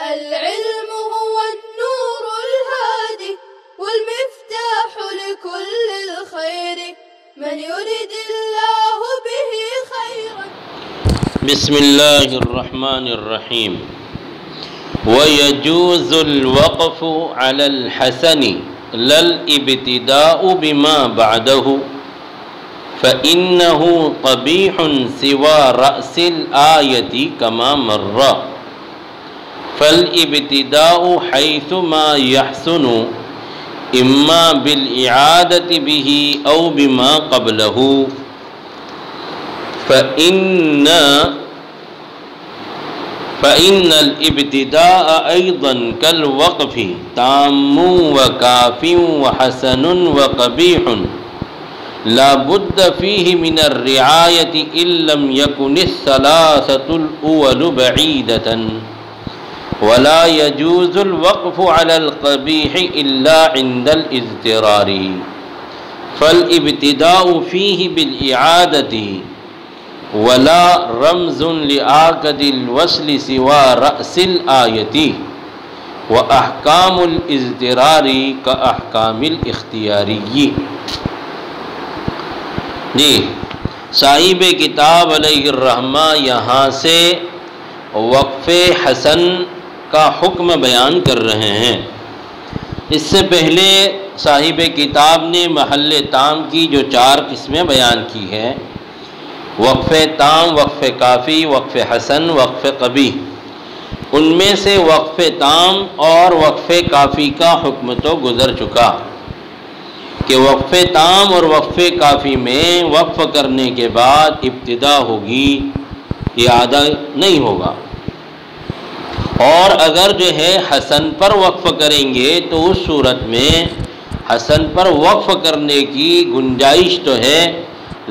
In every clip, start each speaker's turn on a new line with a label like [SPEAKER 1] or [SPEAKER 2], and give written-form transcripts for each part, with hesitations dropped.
[SPEAKER 1] العلم هو النور الهادي والمفتاح لكل الخير من يرد الله به خيرا.
[SPEAKER 2] بسم الله الرحمن الرحيم. ويجوز الوقف على الحسن لا الابتداء بما بعده فإنه قبيح سوى رأس الآية كما مر. فالابتداء حيثما يحسن إما بالإعادة به أو بما قبله فإن الابتداء أيضا كالوقف تام وكاف وحسن وقبيح لا بد فيه من الرعاية إن لم يكن الثلاثة الأول بعيدة ولا يجوز الوقف على القبيح إلا عند الاضطرار فالابتداء فيه بالإعادة ولا رمز لآكد الوصل سوى رأس الآية وأحكام الاضطرار كأحكام الاختياري. جی صاحب کتاب علیہ الرحمہ یہاں سے وقف حسن کا حکم بیان کر رہے ہیں. اس سے پہلے صاحب کتاب نے محل تام کی جو 4 قسمیں بیان کی ہیں، وقف تام، وقف کافی، وقف حسن، وقف قبیح، ان میں سے وقف تام اور وقف کافی کا حکم تو گزر چکا کہ وقف تام اور وقف کافی میں وقف کرنے کے بعد ابتدا ہوگی، اعادہ نہیں ہوگا. اور اگر جو ہے حسن پر وقف کریں گے تو اس صورت میں حسن پر وقف کرنے کی گنجائش تو ہے،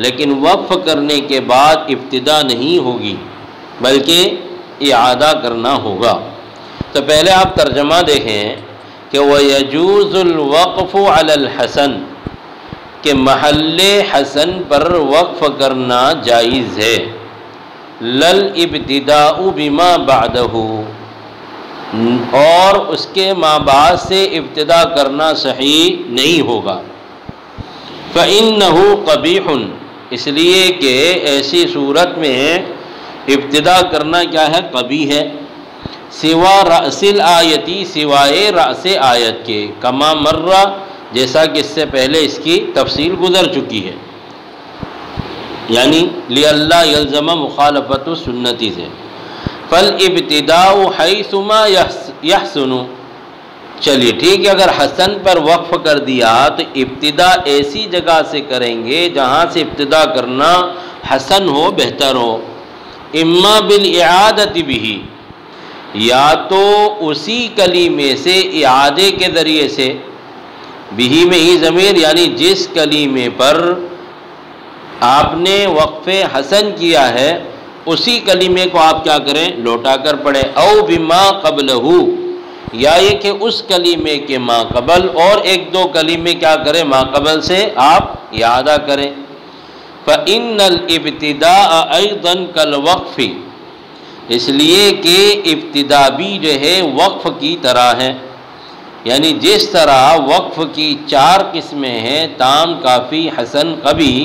[SPEAKER 2] لیکن وقف کرنے کے بعد ابتدا نہیں ہوگی بلکہ اعادہ کرنا ہوگا. تو پہلے آپ ترجمہ دیکھیں کہ وَيَجُوزُ الْوَقْفُ عَلَى الْحَسَنِ کہ محل حسن پر وقف کرنا جائز ہے. لَلْإِبْتِدَاءُ بِمَا بَعْدَهُ اور اس کے ما بعد سے ابتدا کرنا صحیح نہیں ہوگا. فَإِنَّهُ قَبِيحٌ اس لیے کہ ایسی صورت میں ابتدا کرنا کیا ہے؟ قبیح ہے. سوا رأس الآیتی سوائے رأس آیت کے، کما مرہ جیسا کہ اس سے پہلے اس کی تفصیل گزر چکی ہے، یعنی لِأَلَّا يَلْزَمَ مخالفت سنتی سے. فَالْإِبْتِدَاءُ حَيْثُمَا يَحْسُنُ چلیے ٹھیک ہے، اگر حسن پر وقف کر دیا تو ابتدا ایسی جگہ سے کریں گے جہاں سے ابتدا کرنا حسن ہو، بہتر ہو. اما بالإعادة به یا تو اسی کلیمے سے اعادے کے ذریعے سے، بھی میں ہی ضمیر یعنی جس کلیمے پر آپ نے وقف حسن کیا ہے اسی کلیمے کو آپ کیا کریں؟ لوٹا کر پڑھیں. او بما قبلہ یا یہ کہ اس کلیمے کے ما قبل اور 1-2 کلیمے کیا کریں؟ ما قبل سے آپ اعادہ کریں. فَإِنَّ الْإِبْتِدَاءَ أَيْضًا كَالْوَقْفِ اس لیے کہ ابتدا بھی جو ہے وقف کی طرح ہے، یعنی جس طرح وقف کی 4 قسمیں ہیں تام، کافی، حسن، قبیح،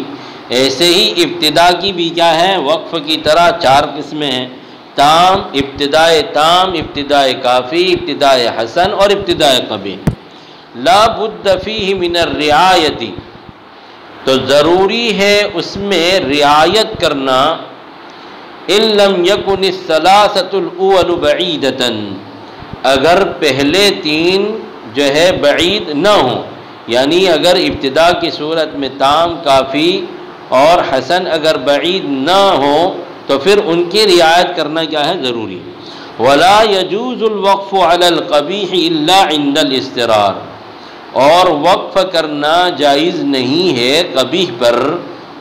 [SPEAKER 2] ایسے ہی ابتدا کی بھی کیا ہے؟ وقف کی طرح 4 قسمیں ہیں، تام، ابتدائے کافی، ابتدائے حسن اور ابتدائے قبیح. لا بد فیہ من الرعایت تو ضروری ہے اس میں رعایت کرنا. ان لم یکن الثلاثۃ الاول بعیدۃ اگر پہلے 3 جو ہے بعید نہ ہوں، یعنی اگر ابتدا کی صورت میں تام، کافی اور حسن اگر بعید نہ ہوں تو پھر ان کی رعایت کرنا کیا ہے؟ ضروری. ولا يجوز الوقف على القبیح الا عند الاضطرار اور وقف کرنا جائز نہیں ہے قبیح پر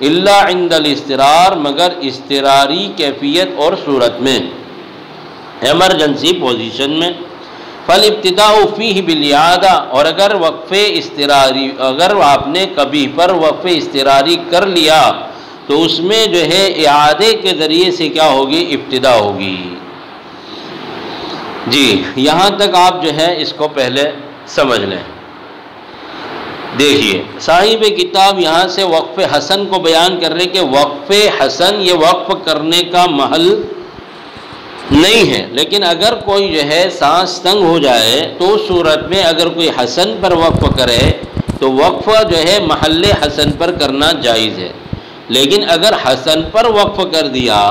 [SPEAKER 2] الا عند الاضطرار مگر اضطراری کیفیت اور صورت میں، ایمرجنسی پوزیشن میں. فالابتداء فیہ بالاعادہ اور اگر وقف اضطراری اگر آپ نے قبیح پر وقف اضطراری کر لیا تو اس میں جو ہے اعادے کے ذریعے سے کیا ہوگی؟ ابتدا ہوگی. جی یہاں تک آپ جو ہے اس کو پہلے سمجھ لیں۔ دیکھیے صاحب کتاب یہاں سے وقف حسن کو بیان کر رہے کہ وقف حسن یہ وقف کرنے کا محل نہیں ہے، لیکن اگر کوئی جو ہے سانس تنگ ہو جائے تو اس صورت میں اگر کوئی حسن پر وقف کرے تو وقف جو ہے محل حسن پر کرنا جائز ہے، لیکن اگر حسن پر وقف کر دیا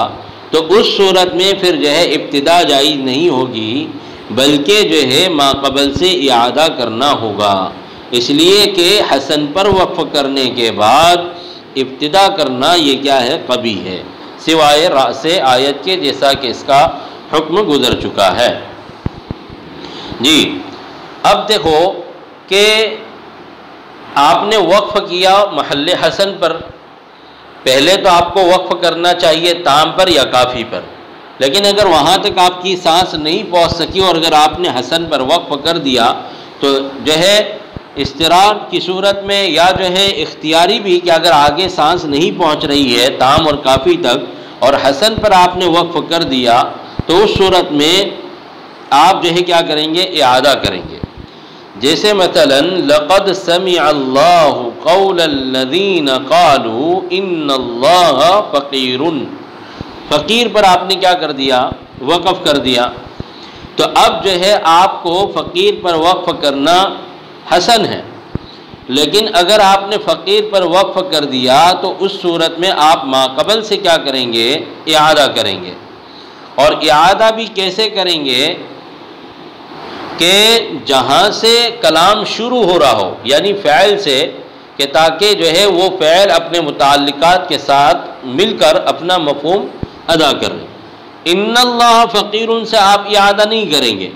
[SPEAKER 2] تو اس صورت میں پھر جو ہے ابتدا جائز نہیں ہوگی، بلکہ جو ہے ما قبل سے اعادہ کرنا ہوگا، اس لیے کہ حسن پر وقف کرنے کے بعد ابتدا کرنا یہ کیا ہے؟ قبیح ہے، سوائے رأس آیت کے، جیسا کہ اس کا حکم گزر چکا ہے۔ جی اب دیکھو کہ آپ نے وقف کیا محل حسن پر، پہلے تو آپ کو وقف کرنا چاہیے تام پر یا کافی پر، لیکن اگر وہاں تک آپ کی سانس نہیں پہنچ سکی اور اگر آپ نے حسن پر وقف کر دیا تو جو ہے اضطرار کی صورت میں یا جو ہے اختیاری بھی کہ اگر آگے سانس نہیں پہنچ رہی ہے تام اور کافی تک اور حسن پر آپ نے وقف کر دیا تو اس صورت میں آپ جو ہے کیا کریں گے؟ اعادہ کریں گے۔ جیسے مثلا لقد سمع اللہ قول الذین قالوا ان اللہ فقیر، فقیر پر آپ نے کیا کر دیا؟ وقف کر دیا، تو اب جو ہے آپ کو فقیر پر وقف کرنا حسن ہے، لیکن اگر آپ نے فقیر پر وقف کر دیا تو اس صورت میں آپ ما قبل سے کیا کریں گے؟ اعادہ کریں گے۔ اور اعادہ بھی کیسے کریں گے؟ کہ جہاں سے کلام شروع ہو رہا ہو، یعنی فعل سے، کہ تاکہ جو ہے وہ فعل اپنے متعلقات کے ساتھ مل کر اپنا مفہوم ادا کریں۔ ان اللہ فقیر سے آپ اعادہ نہیں کریں گے،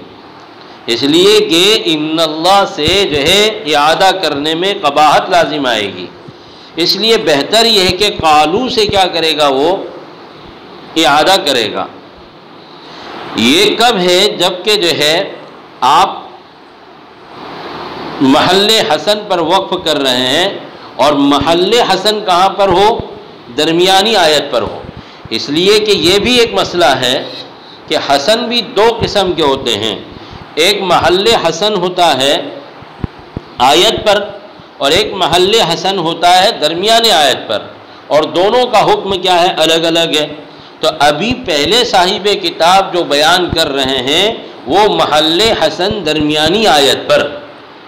[SPEAKER 2] اس لیے کہ ان اللہ سے جو ہے اعادہ کرنے میں قباحت لازم آئے گی، اس لیے بہتر یہ ہے کہ قالو سے کیا کرے گا؟ وہ اعادہ کرے گا۔ یہ کب ہے؟ جب کہ جو ہے آپ محل حسن پر وقف کر رہے ہیں اور محل حسن کہاں پر ہو؟ درمیانی آیت پر ہو، اس لیے کہ یہ بھی ایک مسئلہ ہے کہ حسن بھی دو قسم کے ہوتے ہیں، ایک محل حسن ہوتا ہے آیت پر اور ایک محل حسن ہوتا ہے درمیانی آیت پر، اور دونوں کا حکم کیا ہے؟ الگ الگ ہے۔ تو ابھی پہلے صاحب کتاب جو بیان کر رہے ہیں وہ محل حسن درمیانی آیت پر،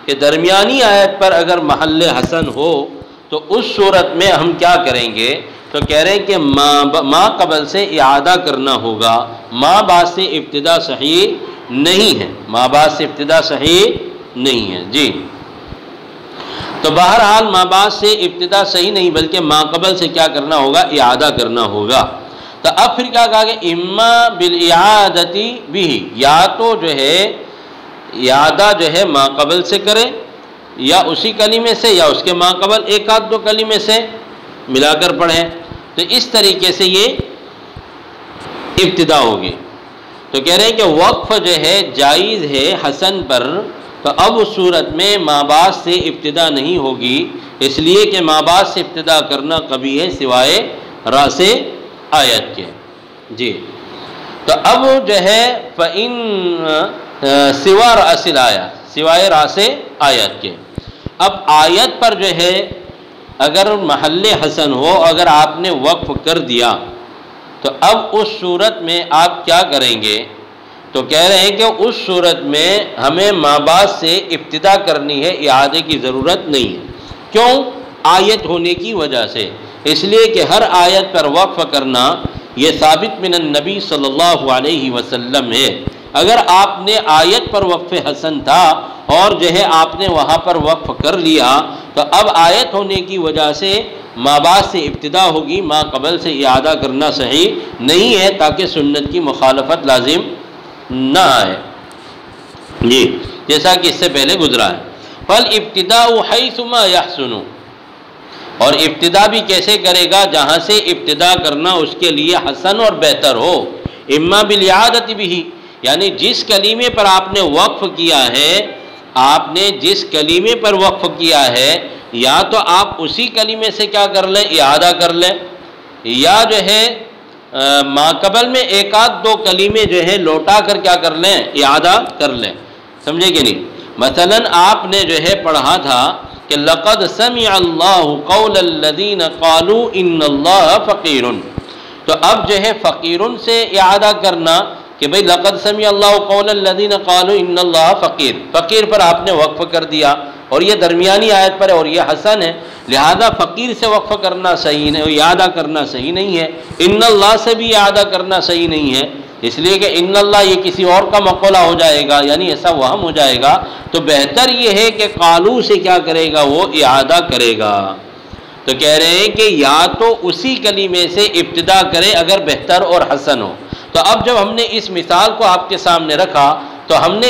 [SPEAKER 2] کہ درمیانی آیت پر اگر محل حسن ہو تو اس صورت میں ہم کیا کریں گے؟ تو کہہ رہے ہیں کہ ما قبل سے اعادہ کرنا ہوگا، ما بعد سے ابتدا صحیح نہیں ہے، ما بعد سے ابتدا صحیح نہیں ہے۔ جی تو بہرحال ما بعد سے ابتدا صحیح نہیں بلکہ ما قبل سے کیا کرنا ہوگا؟ اعادہ کرنا ہوگا۔ تو اب پھر کیا کہا کہ اما بالاعادتی بھی، یا تو جو ہے اعادہ جو ہے ما قبل سے کرے یا اسی کلمے سے یا اس کے ما قبل ایک آدھ دو کلمے سے ملا کر پڑھیں، تو اس طریقے سے یہ ابتدا ہوگی۔ تو کہہ رہے ہیں کہ وقف جو ہے جائز ہے حسن پر، تو اب اس صورت میں ما بعد سے ابتدا نہیں ہوگی، اس لیے کہ ما بعد سے ابتدا کرنا قبیح ہے سوائے راس آیت کے۔ جی تو اب جو ہے فَإِن سوا رأس الآیات، سوائے راس آیت کے۔ اب آیت پر جو ہے اگر محل حسن ہو، اگر آپ نے وقف کر دیا تو اب اس صورت میں آپ کیا کریں گے؟ تو کہہ رہے ہیں کہ اس صورت میں ہمیں ما بعد سے ابتدا کرنی ہے، اعادے کی ضرورت نہیں ہے۔ کیوں؟ آیت ہونے کی وجہ سے، اس لیے کہ ہر آیت پر وقف کرنا یہ ثابت من النبی صلی اللہ علیہ وسلم ہے۔ اگر آپ نے آیت پر وقف حسن تھا اور جو ہے آپ نے وہاں پر وقف کر لیا تو اب آیت ہونے کی وجہ سے ما بعد سے ابتدا ہوگی، ما قبل سے اعادہ کرنا صحیح نہیں ہے تاکہ سنت کی مخالفت لازم نہ آئے۔ جی جیسا کہ اس سے پہلے گزرا ہے، فالابتداء حیث ما یحسن، اور ابتدا بھی کیسے کرے گا؟ جہاں سے ابتدا کرنا اس کے لیے حسن اور بہتر ہو۔ اما بالاعادۃ بھی، یعنی جس کلمے پر آپ نے وقف کیا ہے، آپ نے جس کلمے پر وقف کیا ہے یا تو آپ اسی کلمے سے کیا کر لیں؟ اعادہ کر لیں، یا جو ہے ماقبل میں ایک آدھ دو کلمے جو ہے لوٹا کر کیا کر لیں، اعادہ کر لیں، سمجھے کہ نہیں؟ مثلا آپ نے جو ہے پڑھا تھا کہ لقد سمع اللہ قول الذین قالوا ان اللہ فقیر، تو اب جو ہے فقیرن سے اعادہ کرنا کہ بھئی لقد سمع اللہ قول الذین قالوا ان اللہ فقیر، فقیر پر آپ نے وقف کر دیا اور یہ درمیانی آیت پر ہے اور یہ حسن ہے، لہذا فقیر سے وقف کرنا صحیح نہیں، اعادہ کرنا صحیح نہیں ہے، ان اللہ سے بھی اعادہ کرنا صحیح نہیں ہے، اس لیے کہ ان اللہ یہ کسی اور کا مقولہ ہو جائے گا، یعنی ایسا وہم ہو جائے گا، تو بہتر یہ ہے کہ قالو سے کیا کرے گا، وہ اعادہ کرے گا۔ تو کہہ رہے ہیں کہ یا تو اسی کلمے سے ابتدا کرے اگر بہتر اور حسن ہو۔ تو اب جب ہم نے اس مثال کو آپ کے سامنے رکھا تو ہم نے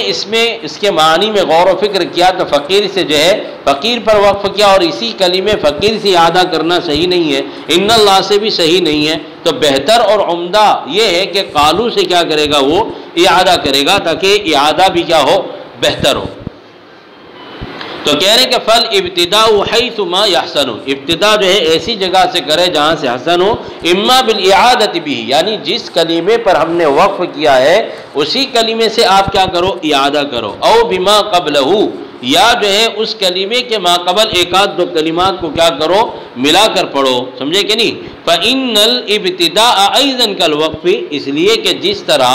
[SPEAKER 2] اس کے معنی میں غور و فکر کیا، تو فقیر سے جو ہے فقیر پر وقف کیا، اور اسی کلمے فقیر سے اعادہ کرنا صحیح نہیں ہے، ان اللہ سے بھی صحیح نہیں ہے، تو بہتر اور عمدہ یہ ہے کہ قالو سے کیا کرے گا، وہ اعادہ کرے گا، تاکہ اعادہ بھی کیا ہو، بہتر ہو۔ تو کہہ رہے کہ فل ابتدا حیث ما یحسن، ابتدا جو ہے ایسی جگہ سے کرے جہاں سے حسن ہو، اما بالاعادۃ بھی، یعنی جس کلمے پر ہم نے وقف کیا ہے اسی کلمے سے آپ کیا کرو، اعادہ کرو، او بما قبلہ، یا جو ہے اس کلمے کے ماقبل ایک آدھ دو کلمات کو کیا کرو، ملا کر پڑھو، سمجھے کہ نہیں؟ فإن الابتداء ايضا كالوقف، اس لیے کہ جس طرح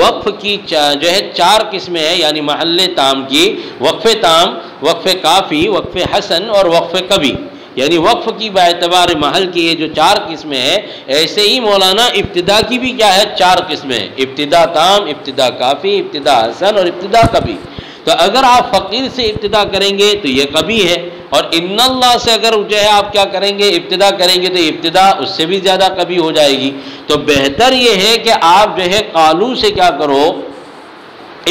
[SPEAKER 2] وقف کی جو ہے چار قسمیں ہیں، یعنی محل تام کی، وقف تام، وقف کافی، وقف حسن اور وقف کبھی، یعنی وقف کی باعتبار محل کی یہ جو چار قسمیں ہیں، ایسے ہی مولانا ابتدا کی بھی کیا ہے، چار قسمیں، ابتدا تام، ابتدا کافی، ابتدا حسن اور ابتدا کبھی۔ تو اگر آپ فقیر سے ابتدا کریں گے تو یہ کبھی ہے، اور ان اللہ سے اگر جو ہے آپ کیا کریں گے، ابتدا کریں گے، تو ابتدا اس سے بھی زیادہ کبھی ہو جائے گی۔ تو بہتر یہ ہے کہ آپ جو ہے قالو سے کیا کرو،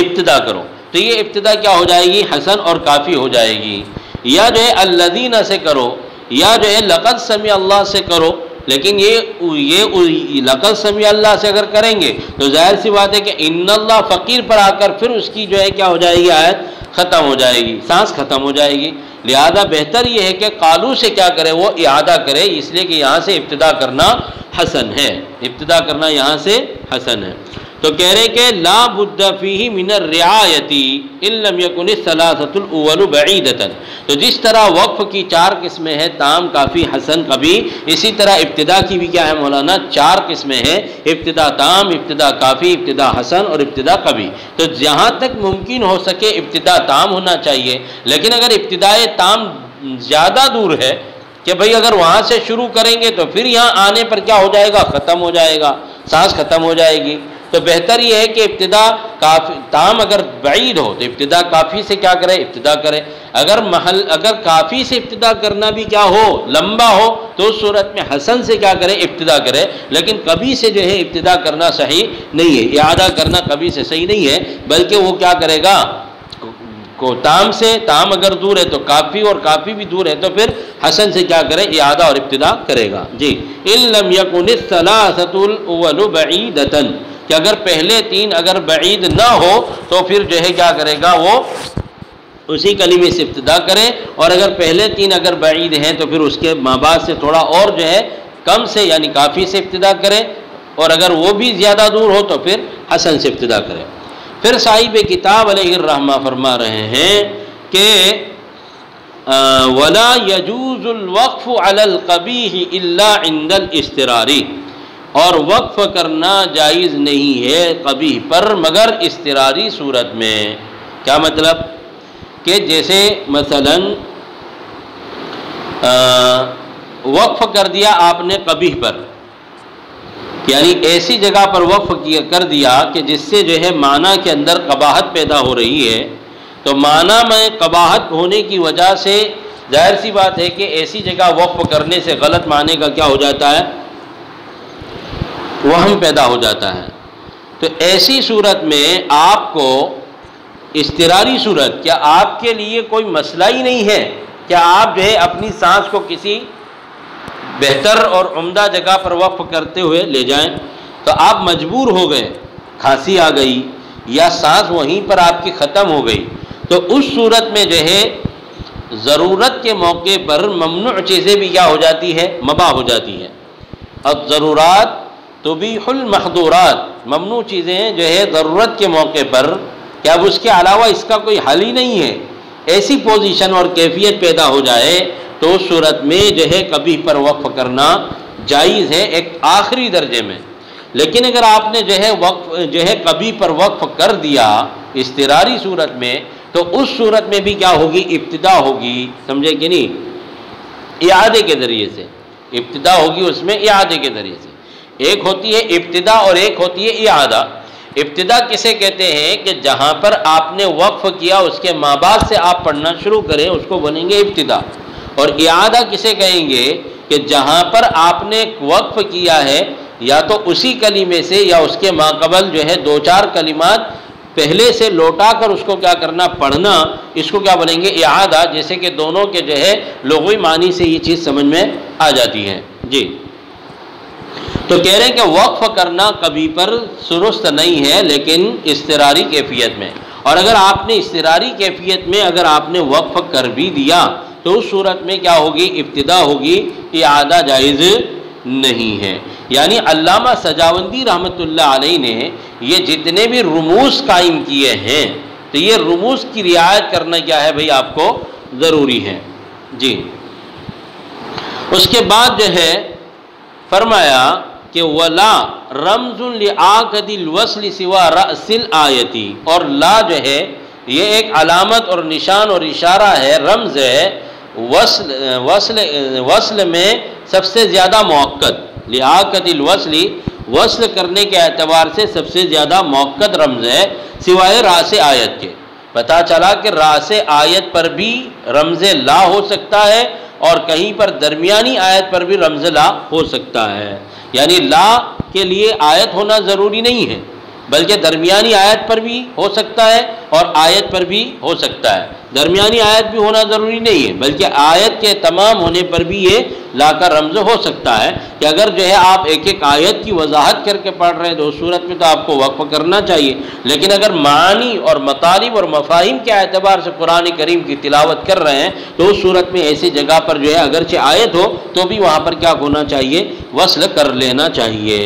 [SPEAKER 2] ابتدا کرو، تو یہ ابتدا کیا ہو جائے گی، حسن اور کافی ہو جائے گی، یا جو ہے الذین سے کرو، یا جو ہے لقد سمع اللہ سے کرو، لیکن یہ لقد سمع اللہ سے اگر کریں گے تو ظاہر سی بات ہے کہ ان اللہ فقیر پر آ کر پھر اس کی جو ہے کیا ہو جائے گی، آیت ختم ہو جائے گی، سانس ختم ہو جائے گی، لہذا بہتر یہ ہے کہ قالو سے کیا کرے، وہ اعادہ کرے، اس لیے کہ یہاں سے ابتدا کرنا حسن ہے، ابتدا کرنا یہاں سے حسن ہے۔ تو کہہ رہے کہ لا بد فیہ من الرعایت ان لم یکن الثلاثۃ الاول بعیدۃ، تو جس طرح وقف کی چار قسمیں ہیں، تام، کافی، حسن، کبھی، اسی طرح ابتدا کی بھی کیا ہے مولانا، چار قسمیں ہیں، ابتدا تام، ابتدا کافی، ابتدا حسن اور ابتدا کبھی۔ تو جہاں تک ممکن ہو سکے ابتدا تام ہونا چاہیے، لیکن اگر ابتدائے تام زیادہ دور ہے کہ بھئی اگر وہاں سے شروع کریں گے تو پھر یہاں آنے پر کیا ہو جائے گا، ختم ہو جائے گا، سانس ختم ہو جائے گی، تو بہتر یہ ہے کہ ابتدا کافی تام اگر بعید ہو تو ابتدا کافی سے کیا کرے، ابتدا کرے، اگر کافی سے ابتدا کرنا بھی کیا ہو، لمبا ہو، تو اس صورت میں حسن سے کیا کرے، ابتدا کرے، لیکن کبھی سے جو ہے ابتدا کرنا صحیح نہیں ہے، اعادہ کرنا کبھی سے صحیح نہیں ہے، بلکہ وہ کیا کرے گا، کو تام سے، تام اگر دور ہے تو کافی، اور کافی بھی دور ہے تو پھر حسن سے کیا کرے، اعادہ اور ابتدا کرے گا۔ جی ان لم یکن الثلاثۃ الاول بعیدۃ، کہ اگر پہلے تین اگر بعید نہ ہو تو پھر جو ہے کیا کرے گا، وہ اسی کلمے سے ابتدا کرے، اور اگر پہلے تین اگر بعید ہیں تو پھر اس کے ماں بعد سے تھوڑا اور جو ہے کم سے، یعنی کافی سے ابتدا کرے، اور اگر وہ بھی زیادہ دور ہو تو پھر حسن سے ابتدا کرے۔ پھر صاحب کتاب علیہ الرحمہ فرما رہے ہیں کہ وَلَا يَجُوزُ الْوَقْفُ عَلَى الْقَبِيحِ إِلَّا عِنْدَ الْإِسْتِرَارِ، اور وقف کرنا جائز نہیں ہے قبیح پر مگر اضطراری صورت میں۔ کیا مطلب کہ جیسے مثلا وقف کر دیا آپ نے قبیح پر، یعنی ایسی جگہ پر وقف کر دیا کہ جس سے جو ہے معنی کے اندر قباحت پیدا ہو رہی ہے، تو معنی میں قباحت ہونے کی وجہ سے ظاہر سی بات ہے کہ ایسی جگہ وقف کرنے سے غلط معنی کا کیا ہو جاتا ہے، وہم پیدا ہو جاتا ہے۔ تو ایسی صورت میں آپ کو اضطراری صورت، کیا آپ کے لیے کوئی مسئلہ ہی نہیں ہے، کیا آپ جو ہے اپنی سانس کو کسی بہتر اور عمدہ جگہ پر وقف کرتے ہوئے لے جائیں، تو آپ مجبور ہو گئے، کھانسی آ گئی یا سانس وہیں پر آپ کی ختم ہو گئی، تو اس صورت میں جو ہے ضرورت کے موقع پر ممنوع چیزیں بھی کیا ہو جاتی ہے، مباح ہو جاتی ہیں، اور ضرورات تبیح المحظورات، ممنوع چیزیں جو ہے ضرورت کے موقع پر کہ اب اس کے علاوہ اس کا کوئی حل ہی نہیں ہے، ایسی پوزیشن اور کیفیت پیدا ہو جائے تو اس صورت میں جو ہے قبیح پر وقف کرنا جائز ہے ایک آخری درجے میں۔ لیکن اگر آپ نے جو ہے قبیح پر وقف کر دیا اضطراری صورت میں، تو اس صورت میں بھی کیا ہوگی؟ ابتدا ہوگی، سمجھے کہ نہیں؟ اعادے کے ذریعے سے ابتدا ہوگی، اس میں اعادے کے ذریعے سے۔ ایک ہوتی ہے ابتدا اور ایک ہوتی ہے اعادہ۔ ابتدا کسے کہتے ہیں کہ جہاں پر آپ نے وقف کیا اس کے ماں بعد سے آپ پڑھنا شروع کریں، اس کو بنیں گے ابتدا۔ اور اعادہ کسے کہیں گے کہ جہاں پر آپ نے وقف کیا ہے یا تو اسی کلمے سے یا اس کے ماقبل جو ہے دو چار کلمات پہلے سے لوٹا کر اس کو کیا کرنا؟ پڑھنا، اس کو کیا بنیں گے؟ اعادہ، جیسے کہ دونوں کے جو ہے لغوی معنی سے یہ چیز سمجھ میں آ جاتی ہے۔ جی، تو کہہ رہے ہیں کہ وقف کرنا کبھی پر سرست نہیں ہے لیکن اضطراری کیفیت میں، اور اگر آپ نے اضطراری کیفیت میں اگر آپ نے وقف کر بھی دیا تو اس صورت میں کیا ہوگی؟ ابتدا ہوگی، اعادہ جائز نہیں ہے۔ یعنی علامہ سجاوندی رحمۃ اللہ علیہ نے یہ جتنے بھی رموز قائم کیے ہیں تو یہ رموز کی رعایت کرنا کیا ہے بھئی آپ کو ضروری ہے۔ جی، اس کے بعد جو ہے فرمایا کہ ولا رمز لعاقد الوصل سوا رأس الآیتی، اور لا جو ہے یہ ایک علامت اور نشان اور اشارہ ہے، رمز ہے وصل میں سب سے زیادہ موقت، لعاقد الوصل، وصل کرنے کے اعتبار سے سب سے زیادہ موقت رمز ہے سوائے راس آیت کے۔ پتہ چلا کہ راس آیت پر بھی رمز لا ہو سکتا ہے اور کہیں پر درمیانی آیت پر بھی رمز لا ہو سکتا ہے، یعنی لا کے لیے آیت ہونا ضروری نہیں ہے بلکہ درمیانی آیت پر بھی ہو سکتا ہے اور آیت پر بھی ہو سکتا ہے۔ درمیانی آیت بھی ہونا ضروری نہیں ہے بلکہ آیت کے تمام ہونے پر بھی یہ لا کا رمز ہو سکتا ہے کہ اگر جو ہے آپ ایک ایک آیت کی وضاحت کر کے پڑھ رہے ہیں تو اس صورت میں تو آپ کو وقف کرنا چاہیے، لیکن اگر معانی اور مطالب اور مفاہیم کے اعتبار سے قرآن کریم کی تلاوت کر رہے ہیں تو اس صورت میں ایسی جگہ پر جو ہے اگرچہ آیت ہو تو بھی وہاں پر کیا ہونا چاہیے؟ وصل کر لینا چاہیے،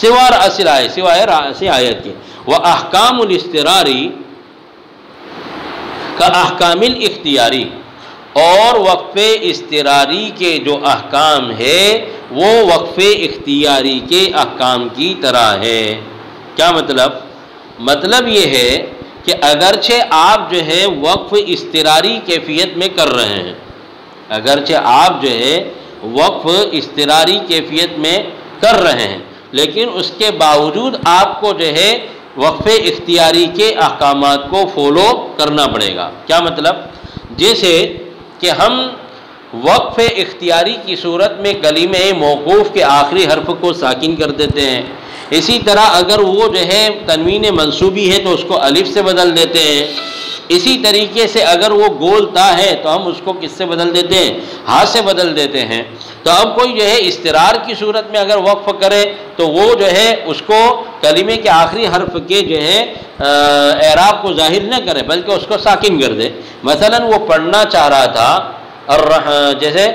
[SPEAKER 2] سوائے رأس آیت، سوائے رأس آیت کے۔ وَأَحْكَامُ الاضطراری کا احکام الاختیاری، اور وقف اضطراری کے جو احکام ہے وہ وقف اختیاری کے احکام کی طرح ہے۔ کیا مطلب؟ مطلب یہ ہے کہ اگرچہ آپ جو ہے وقف اضطراری کیفیت میں کر رہے ہیں، اگرچہ آپ جو ہے وقف اضطراری کیفیت میں کر رہے ہیں لیکن اس کے باوجود آپ کو جو ہے وقف اختیاری کے احکامات کو فالو کرنا پڑے گا۔ کیا مطلب؟ جیسے کہ ہم وقف اختیاری کی صورت میں کلمہ موقوف کے آخری حرف کو ساکن کر دیتے ہیں، اسی طرح اگر وہ جو ہے تنوین منصوبی ہے تو اس کو الف سے بدل دیتے ہیں، اسی طریقے سے اگر وہ گول تا ہے تو ہم اس کو کس سے بدل دیتے ہیں؟ ہاں سے بدل دیتے ہیں۔ تو اب کوئی جو ہے اضطرار کی صورت میں اگر وقف کرے تو وہ جو ہے اس کو کلمے کے آخری حرف کے جو ہے اعراب کو ظاہر نہ کرے بلکہ اس کو ساکن کر دے۔ مثلا وہ پڑھنا چاہ رہا تھا جیسے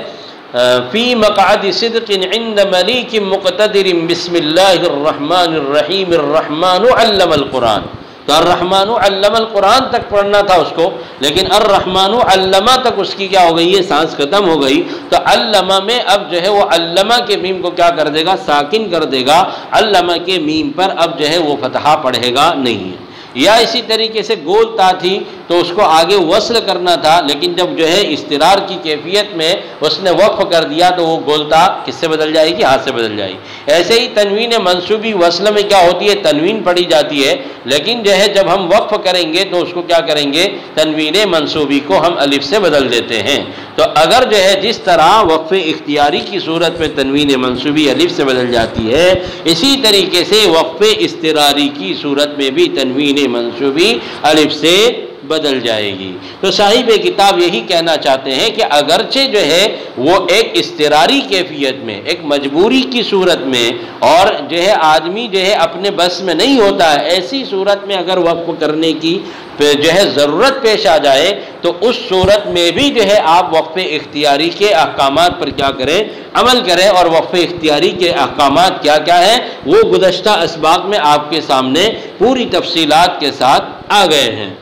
[SPEAKER 2] فی مقعد صدق عند ملیک مقتدر بسم اللہ الرحمن الرحیم الرحمن علم القرآن، تو الرحمن علم القرآن تک پڑھنا تھا اس کو، لیکن الرحمن علمہ تک اس کی کیا ہو گئی ہے؟ سانس ختم ہو گئی۔ تو علمہ میں اب جو ہے وہ علمہ کے میم کو کیا کر دے گا؟ ساکن کر دے گا، علمہ کے میم پر اب جو ہے وہ فتحہ پڑھے گا نہیں ہے۔ یا اسی طریقے سے گول تا تھی تو اس کو آگے وصل کرنا تھا لیکن جب جو ہے اضطرار کی کیفیت میں اس نے وقف کر دیا تو وہ گول تا کس سے بدل جائے گی؟ ہاتھ سے بدل جائے گی۔ ایسے ہی تنوین منصوبی وصل میں کیا ہوتی ہے؟ تنوین پڑھی جاتی ہے لیکن جو ہے جب ہم وقف کریں گے تو اس کو کیا کریں گے؟ تنوین منصوبی کو ہم الف سے بدل دیتے ہیں۔ تو اگر جو ہے جس طرح وقف اختیاری کی صورت میں تنوین منصوبی الف سے بدل جاتی ہے، اسی طریقے سے وقف اضطراری کی صورت میں بھی تنوین منصوبی الف سے بدل جائے گی۔ تو صاحب کتاب یہی کہنا چاہتے ہیں کہ اگرچہ جو ہے وہ ایک اضطراری کیفیت میں، ایک مجبوری کی صورت میں، اور جو ہے آدمی جو ہے اپنے بس میں نہیں ہوتا ہے، ایسی صورت میں اگر وقف کرنے کی جو ہے ضرورت پیش آ جائے تو اس صورت میں بھی جو ہے آپ وقف اختیاری کے احکامات پر کیا کریں، عمل کریں۔ اور وقف اختیاری کے احکامات کیا کیا ہیں وہ گزشتہ اسباق میں آپ کے سامنے پوری تفصیلات کے ساتھ آ گئے ہیں۔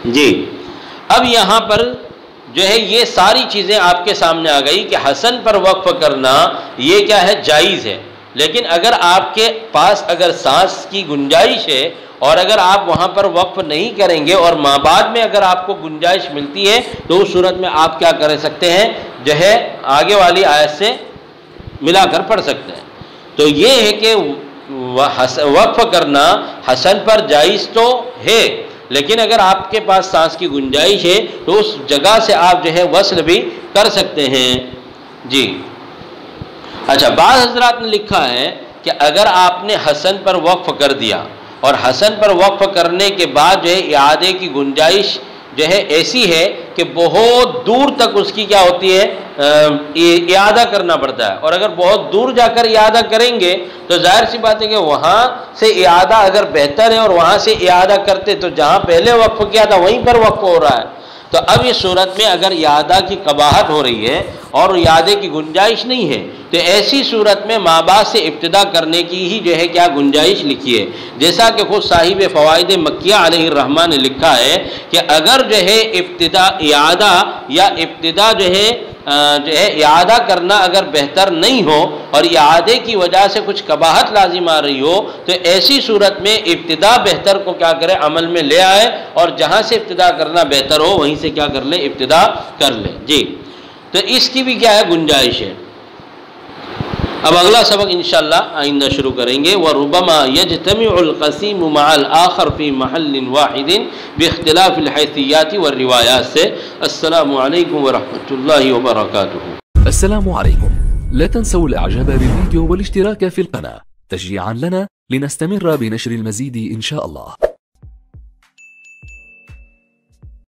[SPEAKER 2] جی اب یہاں پر جو ہے یہ ساری چیزیں آپ کے سامنے آ گئی کہ حسن پر وقف کرنا یہ کیا ہے، جائز ہے، لیکن اگر آپ کے پاس اگر سانس کی گنجائش ہے اور اگر آپ وہاں پر وقف نہیں کریں گے اور ماں بعد میں اگر آپ کو گنجائش ملتی ہے تو اس صورت میں آپ کیا کر سکتے ہیں، جو ہے آگے والی آیت سے ملا کر پڑھ سکتے ہیں۔ تو یہ ہے کہ وقف کرنا حسن پر جائز تو ہے، لیکن اگر آپ کے پاس سانس کی گنجائش ہے تو اس جگہ سے آپ جو ہے وصل بھی کر سکتے ہیں۔ جی اچھا، بعض حضرات نے لکھا ہے کہ اگر آپ نے حسن پر وقف کر دیا اور حسن پر وقف کرنے کے بعد جو ہے اعادے کی گنجائش جو ہے ایسی ہے کہ بہت دور تک اس کی کیا ہوتی ہے، اعادہ کرنا پڑتا ہے، اور اگر بہت دور جا کر اعادہ کریں گے تو ظاہر سی بات ہے کہ وہاں سے اعادہ اگر بہتر ہے اور وہاں سے اعادہ کرتے تو جہاں پہلے وقف کیا تھا وہیں پر وقف ہو رہا ہے۔ تو اب اس صورت میں اگر اعادہ کی قباحت ہو رہی ہے اور اعادے کی گنجائش نہیں ہے تو ایسی صورت میں ماں باپ سے ابتدا کرنے کی ہی جو ہے کیا گنجائش لکھی ہے، جیسا کہ خود صاحب فوائد مکیہ علیہ الرحمہ نے لکھا ہے کہ اگر جو ہے ابتدا اعادہ یا ابتدا جو ہے اعادہ کرنا اگر بہتر نہیں ہو اور اعادے کی وجہ سے کچھ قباحت لازم آ رہی ہو تو ایسی صورت میں ابتدا بہتر کو کیا کرے، عمل میں لے آئے، اور جہاں سے ابتدا کرنا بہتر ہو وہیں سے کیا کر لے، ابتدا کر لے۔ جی تو اس کی بھی کیا ہے، گنجائش ہے۔ اب اگلا سبق انشاءاللہ آئندہ شروع کریں گے۔ وَرُبَّمَا يَجْتَمِعُ الْقَسِيمُ مَعَ الْآخَرِ فِي مَحَلٍّ وَاحِدٍ بِاخْتِلَافِ الْحَيْثِيَّاتِ وَالرِّوَايَاتِ سے۔ السلام علیکم ورحمۃ اللہ وبرکاتہ۔
[SPEAKER 3] السلام عليكم، لا تنسوا الإعجاب بالفيديو والاشتراك في القناة تشجيعا لنا لنستمر بنشر المزيد إن شاء الله.